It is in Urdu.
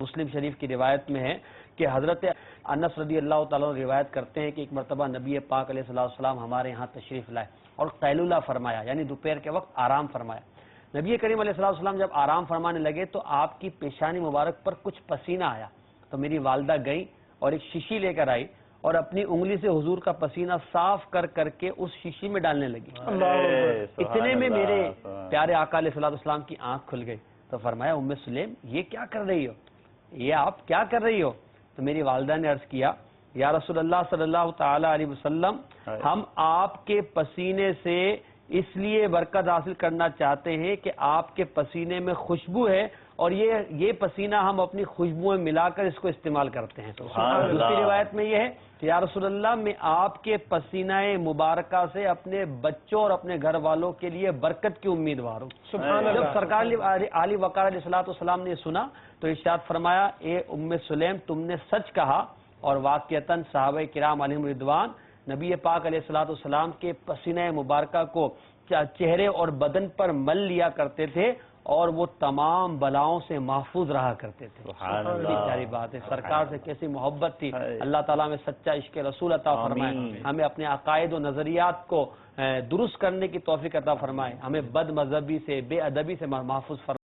مسلم شریف کی روایت میں ہے کہ حضرت انس رضی اللہ تعالیٰ روایت کرتے ہیں کہ ایک مرتبہ نبی پاک علیہ السلام ہمارے یہاں تشریف لائے اور قیلولہ فرمایا، یعنی دوپہر کے وقت آرام فرمایا۔ نبی کریم علیہ السلام جب آرام فرمانے لگے تو آپ کی پیشانی مبارک پر کچھ پسینہ آیا، تو میری والدہ گئی اور ایک شیشی لے کر آئی اور اپنی انگلی سے حضور کا پسینہ صاف کر کر کے اس شیشی میں ڈالنے لگی۔ اتنے میں میرے پیارے آقا علیہ السلام کی آنکھ کھل گئی، تو فرمایا ام سلیم یہ کیا کر رہی ہو، یہ آپ کیا کر رہی ہو؟ تو میری والدہ نے عرض کیا یا رسول اللہ صلی اللہ تعالی علیہ وسلم، ہم آپ کے پسینے سے اس لیے برکت حاصل کرنا چاہتے ہیں کہ آپ کے پسینے میں خوشبو ہے اور یہ پسینہ ہم اپنی خوشبو میں ملا کر اس کو استعمال کرتے ہیں۔ دوسری روایت میں یہ ہے کہ یا رسول اللہ میں آپ کے پسینہ مبارکہ سے اپنے بچوں اور اپنے گھر والوں کے لیے برکت کی امیدوار ہوں۔ جب سرکار علی وقار علیہ السلام نے سنا تو ارشاد فرمایا اے ام سلیم تم نے سچ کہا، اور واقعتاً صحابہ کرام علیہم رضوان نبی پاک علیہ السلام کے پسینہ مبارکہ کو چہرے اور بدن پر مل لیا کرتے تھے اور وہ تمام بلاؤں سے محفوظ رہا کرتے تھے۔ بڑی پیاری بات ہے، سرکار سے کیسی محبت تھی۔ اللہ تعالیٰ میں سچا عشق رسول عطا فرمائے، ہمیں اپنے عقائد و نظریات کو درست کرنے کی توفیق عطا فرمائے، ہمیں بد مذہبی سے بے ادبی سے محفوظ فرمائے۔